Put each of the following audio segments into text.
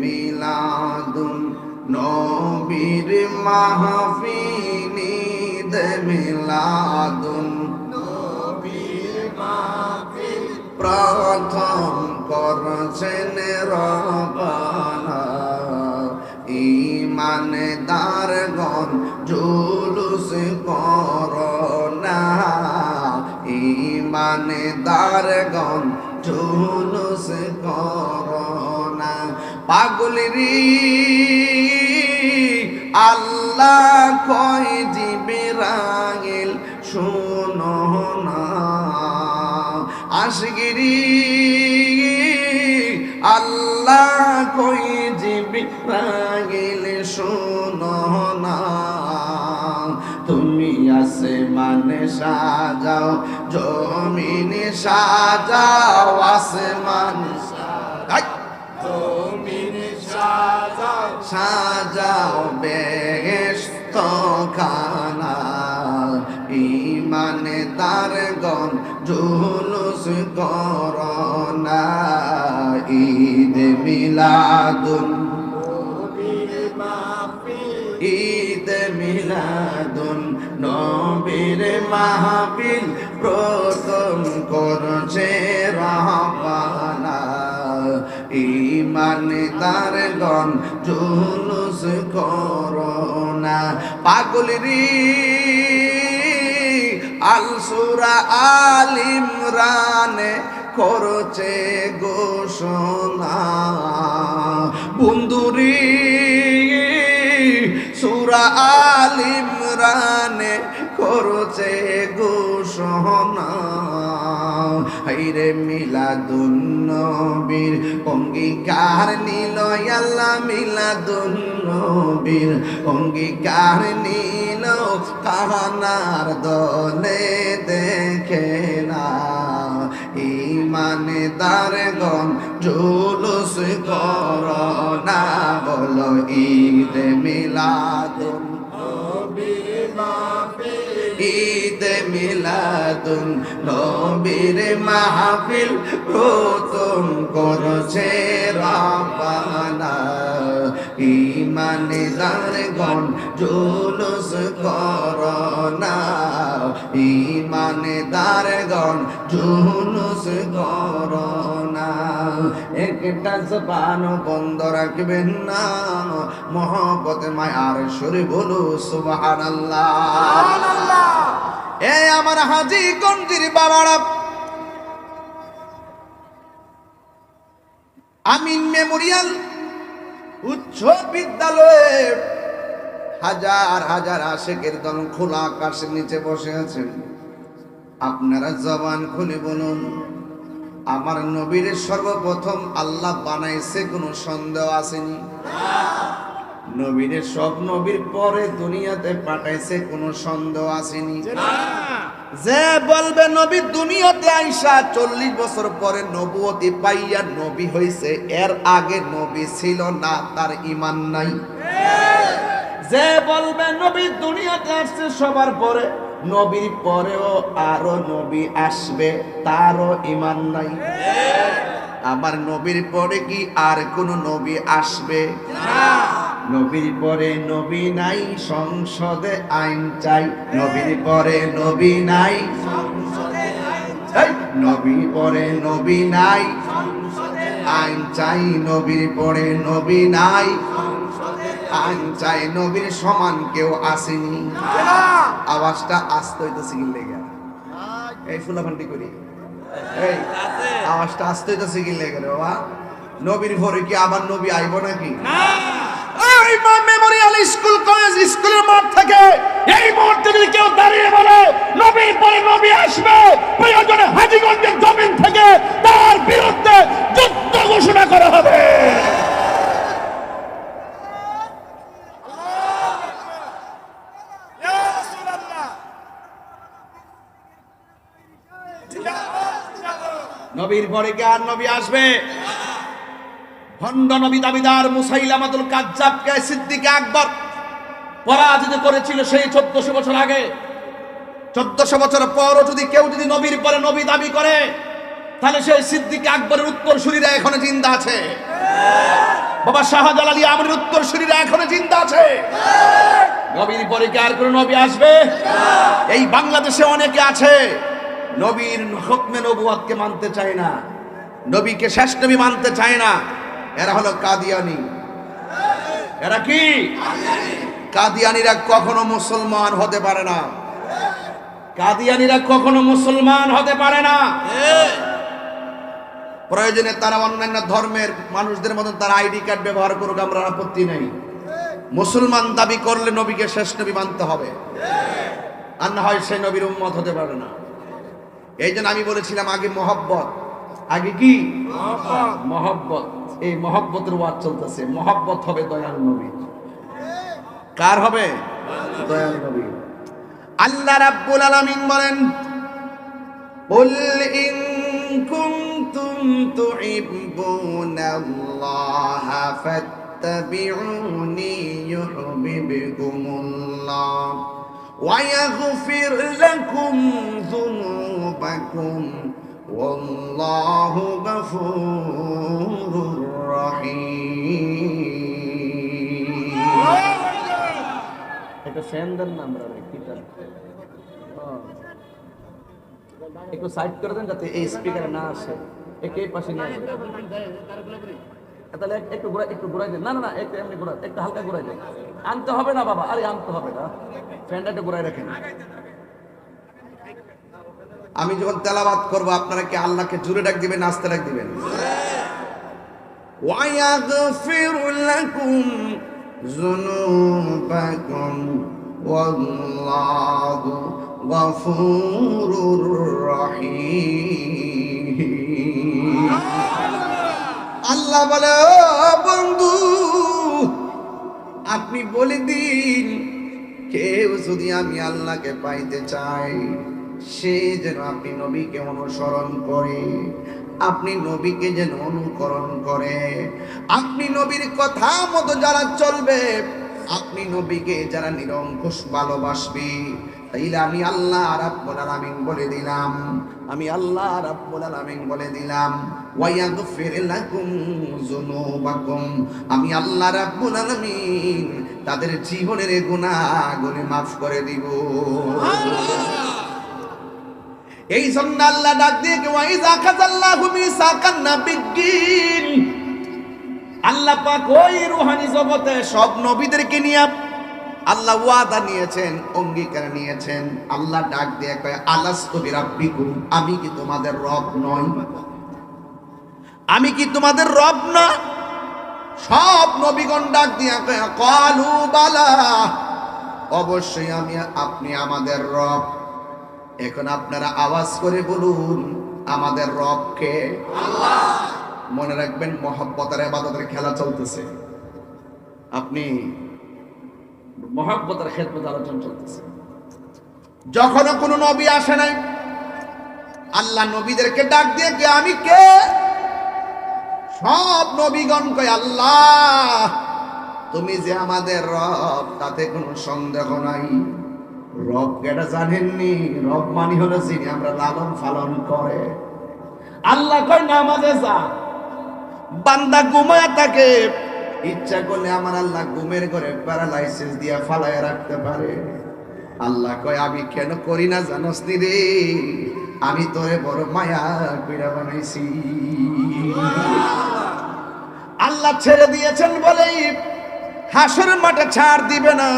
মিলাদুন নবীর মাহফিল, মিলাদুন নবীর মাহফিল প্রথম করছেন রব্বানা। ঈমানদারগণ জুলুস করোনা, ঈমানদারগণ জুলুস করোনা। পাগলেরি আল্লাহ কয় জিবরাইল শোনো না, আশিকিরি আল্লাহ কয় জিবরাইল শোনো না। তুমি আসমানে সাজাও, জমিনে সাজাও, আসমানে জমিনে সাজাও, সাজাও বেহেশত খানা। ঈমানদারগণ জুলুস করোনা। ঈদ মিলাদুন নবীর মাহফিল, ঈদ মিলাদুন নবীর মাহফিল প্রথম করছে রব্বানা। ঈমানদারগণ জুলুস করোনা। পাগলেরি আল সূরা আল ইমরানে করছে ঘোষণা। বন্ধুরি সূরা আল ইমরানে করছে ঘোষণা। হাইরে মিলাদুন নবীর অঙ্গীকার নিল আল্লাহ, মিলাদুন নবীর অঙ্গীকার নিল কাহানার দলে দেখে না। ঈমানদারগণ জুলুস করোনা। বলো ঈদ মিলাদুন নবীর মাহফিল, ঈদ মিলাদুন নবীর মাহফিল প্রথম করছে রব্বানা। ঈমানদারগণ জুলুস করোনা, ঈমানদারগণ জুলুস করোনা। একটা জবান বন্ধ রাখবেন না, মহব্বত মায়ার সুরে বলো সুবহানাল্লাহ। এ আমার হাজী গঞ্জির বাবারা, আমিন মেমোরিয়াল উচ্চ বিদ্যালয়ে হাজার হাজার আশিকের দল খোলা আকাশের নিচে বসে আছেন। আপনারা জবান খুলে বলুন, আমার নবীর সর্বপ্রথম আল্লাহ বানাইছে, কোনো সন্দেহ আসেনি? নবীর সব নবীর পরে দুনিয়াতে পাঠাইছে, কোনো সন্দেহ আসেনি? যে বলবে নবী দুনিয়াতে আইসা 40 বছর পরে নবুয়তি পাইয়া নবী হইছে, এর আগে নবী ছিল না, তার ঈমান নাই। যে বলবে নবী দুনিয়াতে আসছে সবার পরে, নবীর পরেও আরো নবী আসবে, তারও ঈমান নাই। আমার নবীর পরে কি আর কোন নবী আসবে? নবীর পরে নবী নাই, সংসদে আইন চাই। নবীর পরে নবী নাই, নবীর পরে নবী নাই, আইন চাই। নবীর পরে নবী নাই, আইন চাই। নবীর সমান কেউ আসেনি। আওয়াজটা আসতে হইতেছে কি লেগে? এই ফুলাফান্ডি করি, এই আওয়াজটা আসতে হইতেছে কি লেগে রে বাবা? নবীর পরে কি আবার নবী আইব নাকি? মেমোরিয়াল স্কুল কলেজ স্কুলের মাঠ থেকে এই মুহূর্তে যদি কেউ দাঁড়িয়ে বলে নবীর পরে নবী আসবে, প্রয়োজনে হাজীগঞ্জের জমিন থেকে তার বিরুদ্ধে যুদ্ধ ঘোষণা করা হবে। নবীর পরে কি আর নবী আসবে? ভণ্ড নবী দাবিদার মুসাইলামাতুল কাজ্জাবকে সিদ্দিক আকবর পরাজিত করেছিল সেই 1400 বছর আগে। 1400 বছর পরও যদি কেউ যদি নবীর পরে নবী দাবি করে, তাহলে সেই সিদ্দিক আকবরের উত্তরসূরিরা এখনো জিন্দা আছে। বাবা শাহজালাল আমরের উত্তরসূরিরা এখনো জিন্দা আছে। নবীর পরে কি আর কোনো নবী আসবে? এই বাংলাদেশে অনেকে আছে নবীর হুকমে নবুয়তকে মানতে চায় না, নবীকে শেষ নবী মানতে চায় না। এরা হলো কাদিয়ানি। এরা কি? কাদিয়ানিরা কখনো মুসলমান হতে পারে না। কাদিয়ানিরা কখনো মুসলমান হতে পারে না। প্রয়োজনে তারা অন্যান্য ধর্মের মানুষদের মতন তার আইডি কার্ড ব্যবহার করুক, আমরা আপত্তি নেই। মুসলমান দাবি করলে নবীকে শেষ নবী মানতে হবে, আর না হয় সেই নবীর উম্মত হতে পারে না। এই জন্য আমি বলেছিলাম আগে মহব্বত, আগে কি মহব্বত। এই মহব্বতের ওয়াজ চলতেছে। মহব্বত হবে দয়াল নবী। কার হবে? দয়াল নবী। আল্লাহ রাব্বুল আলামিন বলেন, কুল ইন কুনতুম তুহিব্বুনাল্লাহা ফাত্তাবিউনি ইউহিব্বুকুমুল্লাহ ওয়া ইয়াগফির লাকুম যুনুবাকুম ওয়াল্লাহু গফুরুর রহিম। এটা ফ্যান দেন না আমরা কিটা একটু সাইড করে দেন যাতে এই স্পিকারে না আসে। একে পাশে নিয়ে আসেন, তাহলে একটু ঘুরাই দেন। না না না, একটু এমনি ঘুরাই, একটু হালকা ঘুরাই দেন। আনতে হবে না বাবা, আরে আনতে হবে না, ফ্যানটা একটু ঘুরাই রাখেন। আমি যখন তেলাওয়াত করব আপনারা কি আল্লাহকে জোরে ডাক দিবেন, আস্তে ডাক দিবেন? ওয়া ইয়াগফিরু লাকুম যুনুবাকুম ওয়াল্লাহু গফুরুর রহিম। আল্লাহ বলে, ও বন্ধু আপনি বলে দিন, কেউ যদি আমি আল্লাহকে পাইতে চাই সে যেন আপনি নবীকে অনুসরণ করে, আপনি নবীকে যেন অনুকরণ করে, আপনি নবীর কথা মতো যারা চলবে, আপনি নবীকে যারা নিরঙ্কুশ ভালোবাসবে, তাইলে আমি আল্লাহ রাব্বুল আলামিন বলে দিলাম, আমি আল্লাহ রাব্বুল আলামিন বলে দিলাম, ওয়া ইয়াগফির লাকুম যুনুবাকুম, আমি আল্লাহ রাব্বুল আলামিন তাদের জীবনের গুনাহগুলো মাফ করে দিব। এই জন্য আল্লাহ ডাক দিয়ে ওয়া ইযা কাযাল্লাহু মিসাকান নাবিয়্যিন, আল্লাহ পাক ওই রূহানি জগতে সব নবীদেরকে নিয়ে আল্লাহ ওয়াদা নিয়েছেন, অঙ্গীকার নিয়েছেন। আল্লাহ ডাক দিয়ে কয়, আলাস্তু বিরাব্বিকুম, আমি কি তোমাদের রব নই? আমি কি তোমাদের রব না? সব নবীগণ ডাক দিয়ে কয়, ক্বালু বালা, অবশ্যই আমি, আপনি আমাদের রব। এখন আপনারা আওয়াজ করে বলুন, আমাদের রব কে? আল্লাহ। মনে রাখবেন, মহব্বত আর ইবাদতের খেলা চলতেছে। আপনি মহব্বতের খেদমত আলোচনা চলতেছে। যখনও কোনো নবী আসে নাই, আল্লাহ নবীদেরকে ডাক দিয়ে কি আমি কে? সব নবীগণ কয়, আল্লাহ তুমি যে আমাদের রব তাতে কোনো সন্দেহ নাই। রব কেটা জানেননি? রব মানি হলো যিনি আমরা লালন পালন করে। আল্লাহ কয় নামাজে যা, বান্দা ঘুমায় থাকে, ইচ্ছা করলে আমার আল্লাহ ঘুমের ঘরে প্যারালাইসিস দিয়া ফালায় রাখতে পারে। আল্লাহ কয় আমি কেন করি না জানোস নি রে? আমি তোরে বড় মায়া কইরা বানাইছি। আল্লাহ ছেড়ে দিয়েছেন বলেই হাসর মাঠে ছাড় দিবে না।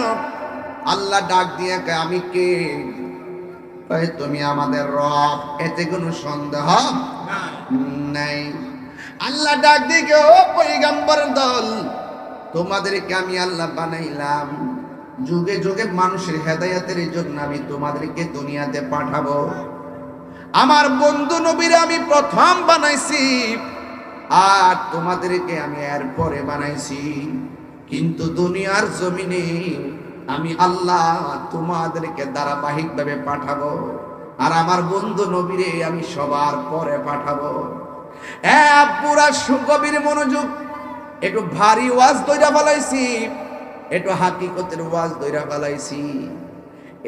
আল্লাহ ডাক দিয়ে কয় আমি কে? কয় তুমি আমাদের রব, এতে কোনো সন্দেহ নাই। আল্লাহ ডাক দিয়ে, ও পয়গম্বর দল, তোমাদেরকে আমি আল্লাহ বানাইলাম, যুগে যুগে মানুষের হেদায়েতের জন্য আমি তোমাদেরকে দুনিয়াতে পাঠাবো। আমার বন্ধু নবীরে আমি প্রথম বানাইছি, আর তোমাদেরকে আমি এরপরে বানাইছি। কিন্তু দুনিয়ার জমিনে আমি আল্লাহ তোমাদেরকে ধারাবাহিকভাবে পাঠাবো, আর আমার বন্ধু নবীরে আমি সবার পরে পাঠাবো। পুরা গভীর মনোযোগ, একটু ভারী ওয়াজ দইরা ফেলাইছি, একটু হাকিকতের ওয়াজ দইরা ফেলাইছি।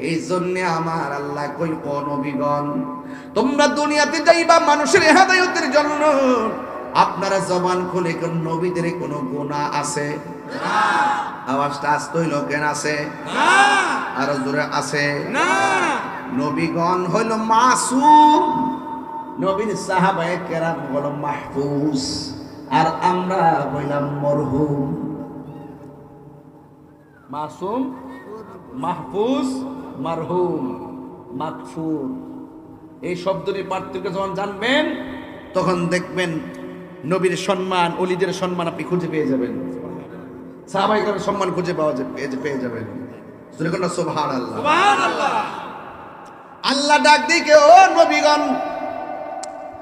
এই জন্য আমার আল্লাহ কই, ও নবীগণ, তোমরা দুনিয়াতে যাইবা মানুষের হেদায়েতের জন্য, আপনারা জবান খুলে কোন নবীদের কোনো গুনাহ আছে? না। আওয়াজটা আসতে হইল কেন? আছে না। আরো জোরে আছে না। নবীগণ হইল মাসুম, নবীর সাহাবায়ে কেরাম হলো মাহফুজ, আর আমরা হইলাম মরহুম। মাসুম, মাহফুজ, মারহুম, মাগফুর। এই শব্দটির পার্থক্য যখন জানবেন তখন দেখবেন নবীর সম্মান, ওলিদের সম্মান আপনি খুঁজে পেয়ে যাবেন, সাহাবায়ে কেরামের সম্মান খুঁজে পেয়ে যাবেন। সুবহানাল্লাহ, সুবহানাল্লাহ। আল্লাহ ডাক দিকে, ও নবীগণ,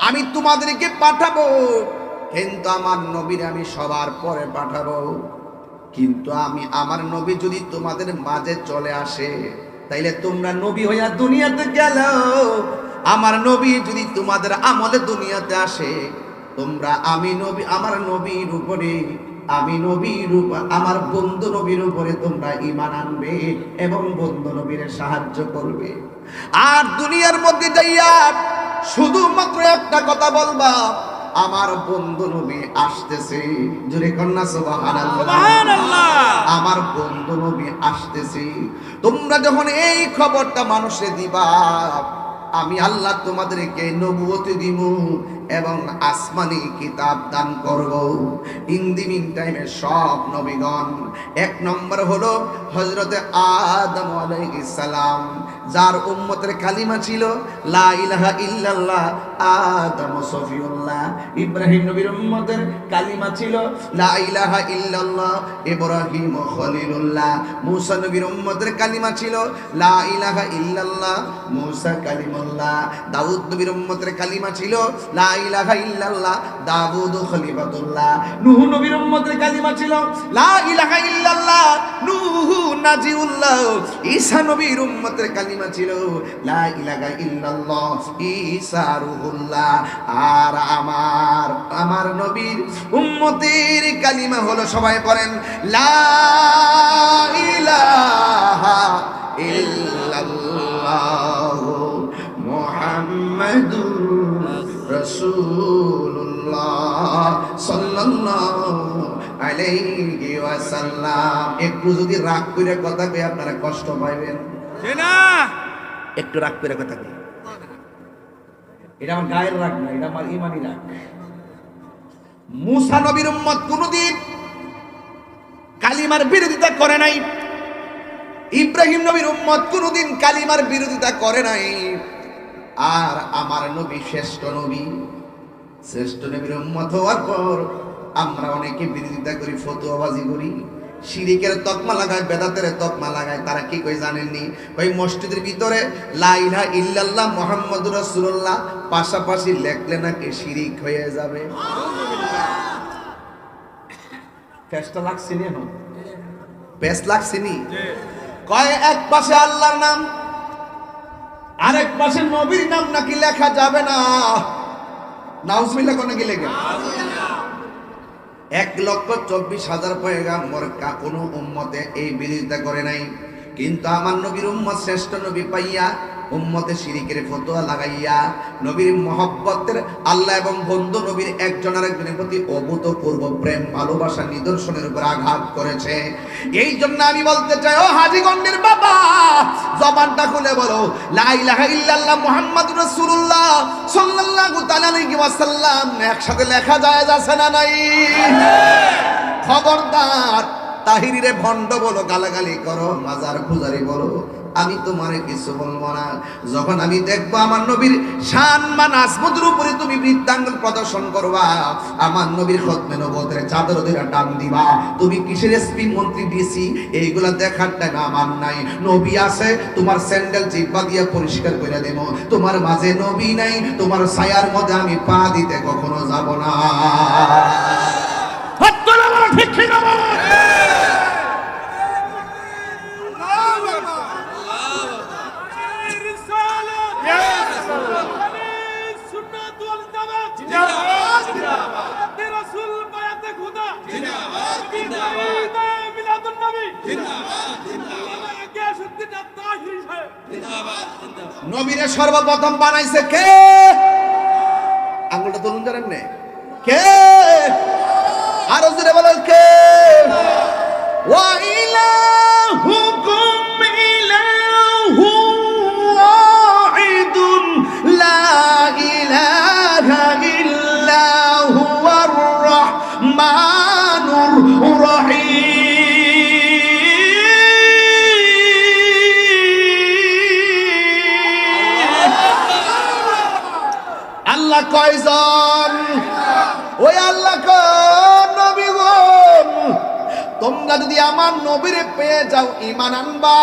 আমি তোমাদেরকে পাঠাবো, কিন্তু আমার নবীর আমি সবার পরে পাঠাবো। কিন্তু আমার নবী যদি তোমাদের মাঝে চলে আসে, তাইলে তোমরা নবী হইয়া দুনিয়াতে গেল। আমার নবী যদি তোমাদের আমলে দুনিয়াতে আসে, তোমরা আমার নবীর উপরে, আমার বন্ধু নবীর উপরে তোমরা ঈমান আনবে এবং বন্ধু নবীর সাহায্য করবে। আর দুনিয়ার মধ্যে যাইয়া শুধুমাত্র একটা কথা বলবা, আমার বন্ধু নবী আসতেছে। জোরে কন্যা সুবহানাল্লাহ, সুবহানাল্লাহ। আমার বন্ধু নবী আসতেছে। তোমরা যখন এই খবরটা মানুষে দিবা, আমি আল্লাহ তোমাদেরকে নবুয়তি দিব এবং আসমানি কিতাব দান করব। ইন দি মিন টাইমে সব নবীগণ, এক নম্বর হলো হযরতে আদম আলাইহিস সালাম, যার উম্মতের কালিমা ছিল লা ইলাহা ইল্লাল্লাহ, আদম সফিউল্লাহ। ইব্রাহিম নবীর উম্মতের কালিমা ছিল লা ইলাহা ইল্লাল্লাহ, ইব্রাহিম খলিলুল্লাহ। মূসা নবীর উম্মতের কালিমা ছিল লা ইলাহা ইল্লাল্লাহ, মূসা কালিমুল্লাহ। দাউদ নবীর উম্মতের কালিমা ছিল লা ইলাহা ইল্লাল্লাহ, দাউদ খলিফাতুল্লাহ। নূহ নবীর উম্মতের কালিমা ছিল লা ইলাহা ইল্লাল্লাহ, নূহ নাজিউল্লাহ। ঈসা নবীর উম্মতের কালিমা ছিল লা ইলাহা ইল্লাল্লাহ, ঈসা রূহুল্লাহ। আর আমার নবীর উম্মতের কালিমা হলো, সবাই পড়েন, লা ইলাহা ইল্লাল্লাহ মুহাম্মাদুর রাসূলুল্লাহ সাল্লাল্লাহু আলাইহি ওয়াসাল্লাম। একটু যদি রাগ করে কথা কই আপনারা কষ্ট পাইবেন না। একটু রাগ করে কথা কই, এটা আমার গায়ের রাগ না, এটা আমার ইমানি রাগ। মূসা নবীর উম্মত কোনদিন কালিমার বিরোধিতা করে নাই। ইব্রাহিম নবীর উম্মত কোনদিন কালিমার বিরোধিতা করে নাই। আর আমার নবী শ্রেষ্ঠ নবীর উম্মত হওয়ার পর আমরা অনেকে বিরোধিতা করি, ফতোয়াবাজি করি, শিরিকের তকমা লাগায়, বেদাতের তকমা লাগায়। তারা কি কই জানেননি? ওই মসজিদের ভিতরে লা ইলাহা ইল্লাল্লাহ মুহাম্মাদুর রাসূলুল্লাহ পাশাপাশি লেখলে নাকি শিরিক হয়ে যাবে। পেস্ট লাগছিনি, এখন পেস্ট লাগছিনি। কয় এক পাশে আল্লাহর নাম, আরেক পাশে নবীর নাম নাকি লেখা যাবে না। নাউজুবিল্লাহ কোন কি লেখা? 1,24,000 পয়গাম্বর কোন উম্মতে এই বিরোধিতা করে নাই। কিন্তু আমার নবীর উম্মত শ্রেষ্ঠ নবী পাইয়া উম্মতে শিরিকের ফতোয়া লাগাইয়া নবীর মহব্বতের, আল্লাহ এবং বন্ধু নবীর একজন আরেকজনের প্রতি অভূতপূর্ব প্রেম ভালোবাসা নিদর্শনের উপর আঘাত করেছে। এই জন্য আমি বলতে চাই, ও হাজীগণের বাবা, জবানটা খুলে বলো লা ইলাহা ইল্লাল্লাহ মুহাম্মাদুর রাসূলুল্লাহ সাল্লাল্লাহু তাআলা আলাইহি ওয়াসাল্লাম একসাথে লেখা যায় আছে না নাই? খবরদার, তাহিরিরে ভণ্ড বলো, গালাগালি করো, মাজার পূজারি বলো, আমি তোমারে কিছু বলবো না। যখন আমি দেখবো আমার নবীর শান মান আজমতের উপরে তুমি বৃত্তাঙ্গুল প্রদর্শন করবা, আমার নবীর খতমে নবুয়তের চাদর ধরে টান দিবা, তুমি কিসের এসপি মন্ত্রী ডিসি এইগুলা দেখার টাইম আমার নাই। নবী আছে, তোমার স্যান্ডেল জিব্বা দিয়ে পরিষ্কার করে দেব। তোমার মাঝে নবী নাই, তোমার ছায়ার মধ্যে আমি পা দিতে কখনো যাব না। ঠিক ঠিক নবীরে সর্বপ্রথম বানাইছে কে? আঙ্গুলটা তুলুন, জানেন না? কে? আরো জোরে বলেন কে? ওয়া ইলাহুকুম ইলাহুন ওয়াহিদুন লা ইলাহা ইল্লা হুয়ার রাহমানুর রহিম। আল্লাহ কয়জন? ওই আল্লাহ নবী গো, তোমরা যদি আমার নবীরে পেয়ে যাও ঈমান আনবা,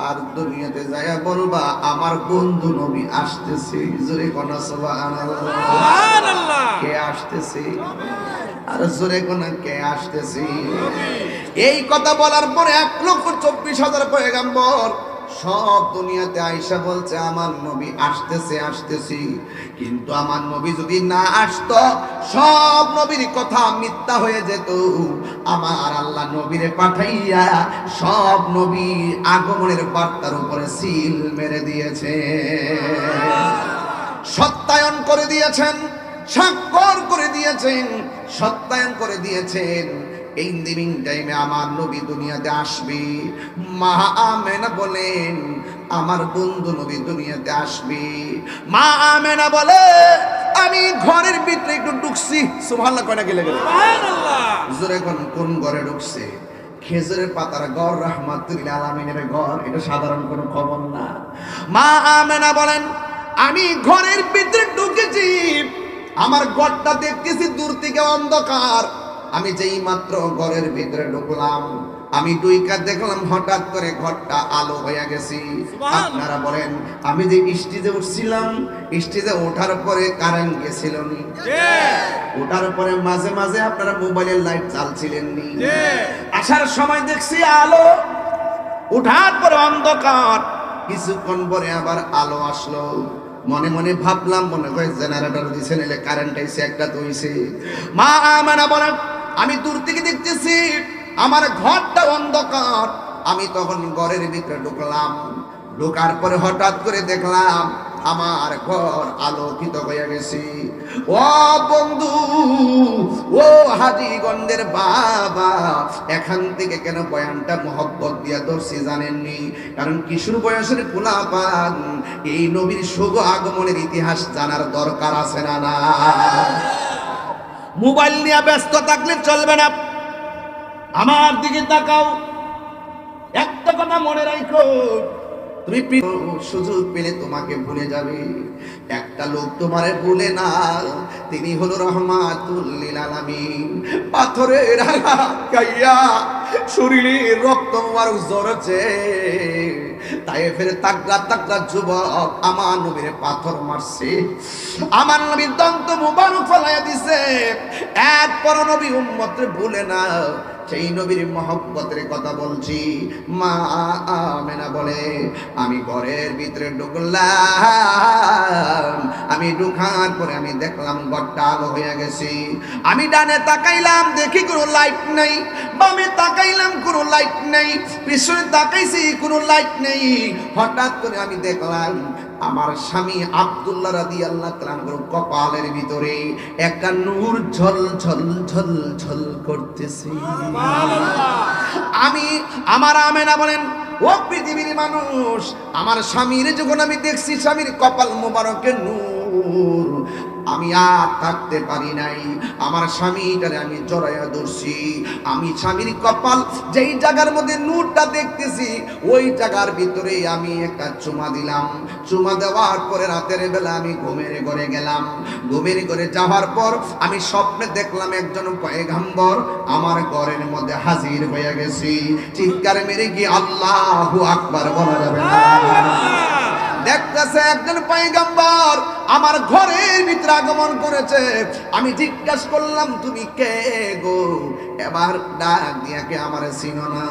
আর দুনিয়াতে যায়া বলবা আমার বন্ধু নবী আসতেছে। জোরে কোনা সুবহানাল্লাহ। কে আসতেছে? আর জোরে কোনা কে আসতেছে? এই কথা বলার পরে 1,24,000 পয়গম্বর সব দুনিয়াতে আয়েশা বলছে আমার নবী আসতেছে আসতেছি। কিন্তু আমার নবী যদি না আসতো সব নবীর কথা মিথ্যা হয়ে যেত। আমার আল্লাহ নবীরে পাঠাইয়া সব নবীর আগমনের বার্তার উপরে সিল মেরে দিয়েছে, সত্যায়ন করে দিয়েছেন, স্বাক্ষর করে দিয়েছেন, সত্যায়ন করে দিয়েছেন। এই লিভিং টাইমে আমার নবী দুনিয়াতে আসবে। মা আমেনা বলেন আমার বন্ধু নবী দুনিয়াতে আসবে। মা আমেনা বলে আমি ঘরের ভিতরে একটু ঢুকছি। সুবহানাল্লাহ কয়টা গেলে গেলে সুবহানাল্লাহ। জোরে কোন ঘরে ঢুকছে? খেজুরের পাতার ঘর, রাহমাতুল আলামিনের ঘর। এটা সাধারণ কোনো খবর না। মা আমেনা বলেন আমি ঘরের ভিতরে ঢুকেছি, আমার ঘরটা দেখতেছি দূর থেকে অন্ধকার। আমি যেই মাত্র ঘরের ভিতরে ঢুকলাম, আমি দুইকা দেখলাম হঠাৎ করে ঘরটা আলো হয়ে গেছে। আপনারা বলেন আমি যে স্টেজে উঠছিলাম, স্টেজে ওঠার পরে কারেন্ট গেছিল নি? ওঠার পরে মাঝে মাঝে আপনারা মোবাইলের লাইট জ্বালছিলেন নি? আসার সময় দেখছি আলো, ওঠার পরে অন্ধকার। কিছুক্ষণ পরে আবার আলো আসলো। মনে মনে ভাবলাম মনে হয় জেনারেটর দিছে, নিলে কারেন্ট আইছে, একটা তো হইছে। মা আমানা বলেন আমি দূর থেকে দেখতেছি আমার ঘরটা অন্ধকার। আমি তখন ঘরের ভিতরে ঢুকলাম, ঢোকার পরে হঠাৎ করে দেখলাম আমার ঘর আলোকিত হয়ে গেছে। ও বন্ধু, ও হাজীগঞ্জের বাবা, এখান থেকে কেন বয়ানটা মোহব্বত দিয়া ধরছি জানেননি? কারণ কিশোর বয়সের পোলাপান এই নবীর শুভ আগমনের ইতিহাস জানার দরকার আছে না? না, মোবাইল নিয়ে ব্যস্ত থাকলে চলবে না। আমার দিকে তাকাও, একটা কথা মনে রাখো, তুমি সুযোগ পেলে তোমাকে ভুলে যাবে। একটা লোক তোমারে ভুলে না, তিনি হলো রহমাতুল লিল আলামিন। পাথরের আঘাত খাইয়া শরীরে রক্ত আর ঝরছে, তায়েফের তাগড়া তাগড়া যুবক আমার নবীরে পাথর মারছে, আমার নবীর দন্ত মুবারক ফলাইয়া দিছে। এরপর নবী উম্মতরে ভুলে না, সেই নবীর মহব্বতের কথা বলছি। মা আমেনা বলে আমি ঘরের ভিতরে ঢুকলাম, আমি ঢুকার পরে আমি দেখলাম ঘরটা আলো হয়ে গেছে। আমি ডানে তাকাইলাম, দেখি কোনো লাইট নেই, বামে তাকাইলাম কোনো লাইট নেই, পিছনে তাকাইছি কোনো লাইট নেই। হঠাৎ করে আমি দেখলাম আমার স্বামী আব্দুল্লাহ রাদিয়াল্লাহু তাআলা কপালের ভিতরে একটা নূর ঝল ঝল ঝল ঝল করতেছে। আমি আমার আমেনা বলেন ও পৃথিবীর মানুষ, আমার স্বামীর যখন আমি দেখছি স্বামীর কপাল মোবারকের নূর, আমি আর থাকতে পারি নাই। আমার স্বামীটারে আমি জড়াইয়া ধরছি। আমি স্বামীর কপাল যেই জায়গার মধ্যে নূরটা দেখতেছি ওই জায়গার ভিতরে আমি একটা চুমা দিলাম। চুমা দেওয়ার পরে রাতের বেলা আমি ঘুমের ঘরে গেলাম। ঘুমের ঘরে যাওয়ার পর আমি স্বপ্নে দেখলাম একজন পয়গম্বর আমার ঘরের মধ্যে হাজির হয়ে গেছি। চিৎকার মেরে কি আল্লাহু আকবার বলা যাবে না? দেখতেছে একজন পয়গম্বর আমার ঘরের ভিতরে আগমন করেছে। আমি জিজ্ঞাসা করলাম তুমি কে গো? এবার ডাক দিয়া কে আমারে চিনো না?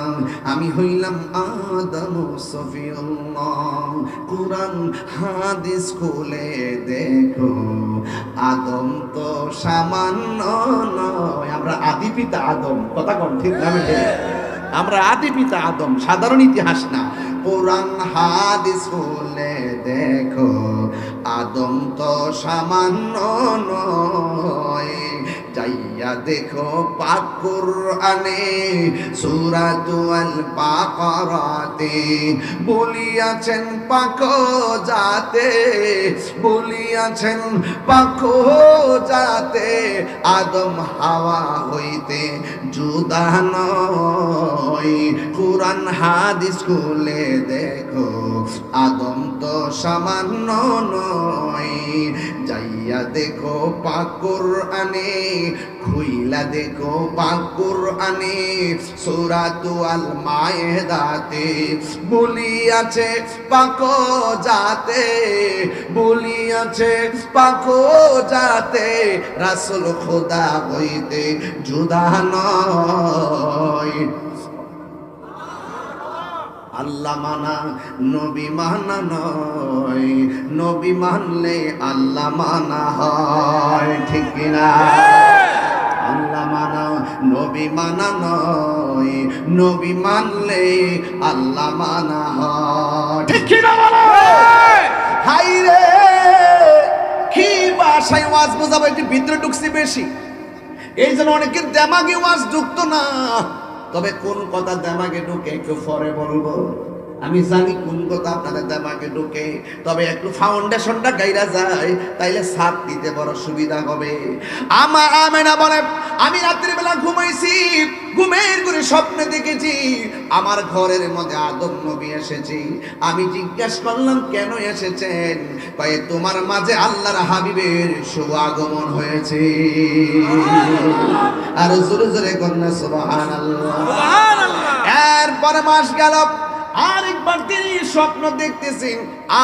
আমি হইলাম আদম সফিউল্লাহ। কুরআন হাদিস খুলে দেখো আদম তো সামান্য নয়। আমরা আদি পিতা আদম, কথা কোন ঠিক না? আমরা আদি পিতা আদম, সাধারণ ইতিহাস না। কোরআন হাদিস খুলে দেখো, আদম তো সামান্য নয়। যাইয়া দেখো পাক কুরআনে সূরাতুল বাকারাতে বলিয়াছেন পাক জাতে, বলিয়াছেন পাক জাতে আদম হাওয়া হইতে জুদা নয়। কুরআন হাদিস খুলে দেখো, আদম তো সামান্য নয়। যাইয়া দেখো পাক কুরআনে, খুইলা দেখো পাক কুরআনে সূরাতুল মায়েদাতে বলিয়াছে পাক জাতে, বলিয়াছে পাক জাতে রাসূল খোদা হইতে জুদা নয়। আল্লাহ মানা নবী মানা নয়, নবী মানলে আল্লাহ মানা হয়, ঠিক কিনা? আল্লাহ মানা নবী মানা নয়, নবী মানলে আল্লাহ মানা হয়, ঠিক কিনা বলো? হাই রে কি ভাষায় ওয়াজ বোঝাবো, একটু ভিতরে ঢুকছি বেশি, এই জন্য অনেকের দেমাগে ওয়াজ ঢুকতো না। তবে কোন কথা দেমাগে ঢুকে একটু পরে বলবো। আমি জানি কোন কথা আপনাদের দেমাগে ঢুকে, তবে একটু ফাউন্ডেশনটা গাইরা যায়, তাইলে ছাদ দিতে বড় সুবিধা হবে। আমার আমেনা বলে, আমি রাত্রিবেলা ঘুমাইছি, ঘুমের করে স্বপ্নে দেখেছি আমার ঘরের মধ্যে আদম নবী এসেছি। আমি জিজ্ঞাসা করলাম কেন এসেছেন? কয়ে তোমার মাঝে আল্লাহর হাবিবের শুভ আগমন হয়েছে। আর জোরে জোরে কন্যা সুবহানাল্লাহ। এরপর মাস গেল, আরেকবার তিনি স্বপ্ন দেখতেছেন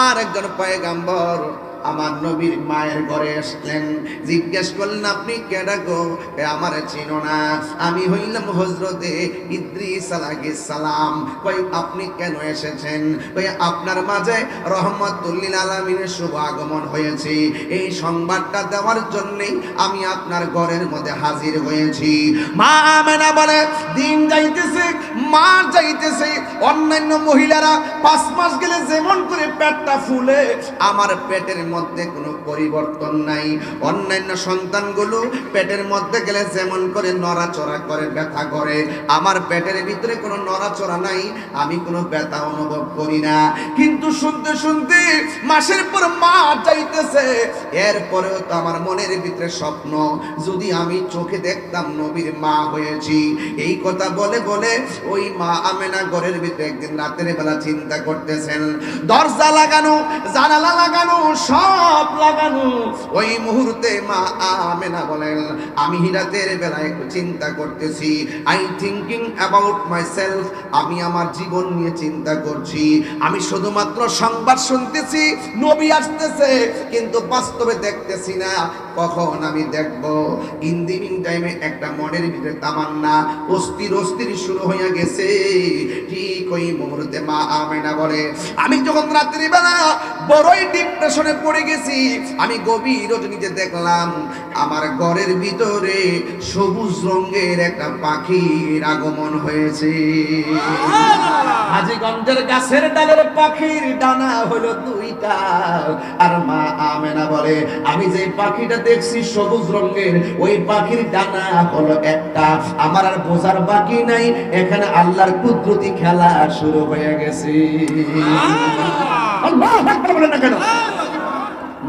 আর একজন পয়গাম্বর আমার নবীর মায়ের ঘরে আসলেন। জিজ্ঞেস করলেন আপনি কেডা গো? আমার চিনো না, আমি হইলাম হযরতে ইদ্রিস আলাইহিস সালাম। কই আপনি কেন এসেছেন? কই আপনার মাঝে রহমাতুল লিল আলামিনের শুভ আগমন হয়েছে, এই সংবাদটা দেওয়ার জন্যই আমি আপনার ঘরের মধ্যে হাজির হয়েছি। মা আমেনা বলে, দিন যাইতেছে মাস যাইতেছে, অন্যান্য মহিলারা 5 মাস গেলে যেমন করে পেটটা ফুলে, আমার পেটের মধ্যে কোনো পরিবর্তন নাই। অন্যান্য সন্তানগুলো পেটের মধ্যে গেলে যেমন করে নড়াচড়া করে, ব্যথা করে, আমার পেটের ভিতরে কোনো নড়াচড়া নাই, আমি কোনো ব্যথা অনুভব করি না। কিন্তু শুনতে শুনতে মাসের পর মাস যাইতেছে, এরপরেও তো আমার মনের ভিতরে স্বপ্ন, যদি আমি চোখে দেখতাম নবীর মা হয়েছি। এই কথা বলে বলে ওই মা আমেনা ঘরের ভিতরে একদিন রাতের বেলা চিন্তা করতেছেন, দরজা লাগানো, জানালা লাগানো, সব লাগানো। ওই মুহূর্তে মা আমেনা বলেন, আমি রাতের বেলা একটু চিন্তা করতেছি, আই থিংকিং অ্যাবাউট মাইসেলফ, আমি আমার জীবন নিয়ে চিন্তা করছি। আমি শুধুমাত্র সংবাদ শুনতেছি নবী আসতেছে, কিন্তু বাস্তবে দেখতেছি না। কখন আমি দেখব? ইন দি মিন টাইমে একটা মনের ভিতরে তামান্না অস্থির অস্থির শুরু হয়ে গেছে। ঠিক ওই মুহূর্তে মা আমেনা বলে, আমি যখন রাত্রি বেলা বড়ই ডিপ্রেশনে পড়ে গেছি, আমি গভীর রজনীতে দেখলাম আমার ঘরের ভিতরে সবুজ রঙের একটা পাখির আগমন হয়েছে। হাজীগঞ্জের গাছের ডালের পাখির ডানা হলো 2টা। আর মা আমেনা বলে, আমি যে পাখিটা দেখছি সবুজ রঙের, ওই পাখির ডানা হলো একটা। আমার আর বোঝার বাকি নাই, এখানে আল্লাহর কুদরতি খেলা শুরু হয়ে গেছে। আল্লাহু আকবার বলেন না কেন?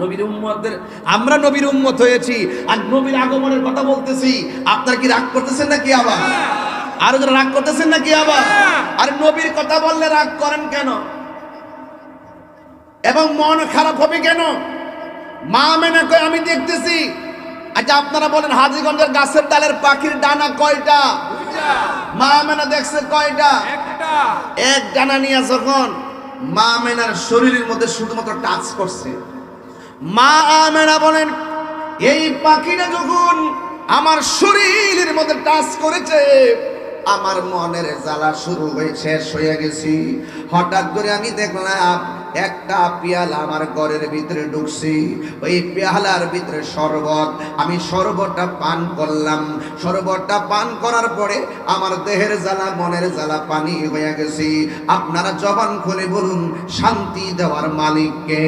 নবীর উম্মতদের, আমরা নবীর উম্মত হয়েছি আর নবীর আগমনের কথা বলতেছি। আপনারা কি রাগ করতেছেন নাকি আবার? আর যারা রাগ করতেছেন নাকি আবার? আর নবীর কথা বললে রাগ করেন কেন এবং মন খারাপ হবে কেন? মা আমেনা কয় আমি দেখতেছি। আচ্ছা আপনারা বলেন, হাজীগঞ্জের গাছের ডালের পাখির ডানা কয়টা? 2টা। মা আমেনা দেখছে কয়টা? একটা। এক ডানা নিয়ে যখন মা আমেনার শরীরের মধ্যে শুধুমাত্র টাচ করছে, মা আমেনা বলেন, এই পাখিটা যখন আমার শরীরের মধ্যে টাচ করেছে, আমার মনের জ্বালা শুরু হয়ে শেষ হয়ে গেছি। হঠাৎ করে আমি দেখলাম একটা পেয়ালা আমার ঘরের ভিতরে ঢুকছি, ওই পেয়ালার ভিতরে শরবত, আমি শরবতটা পান করলাম। শরবতটা পান করার পরে আমার দেহের জ্বালা মনের জ্বালা পানি হয়ে গেছি। আপনারা জবান খুলে বলুন, শান্তি দেওয়ার মালিককে।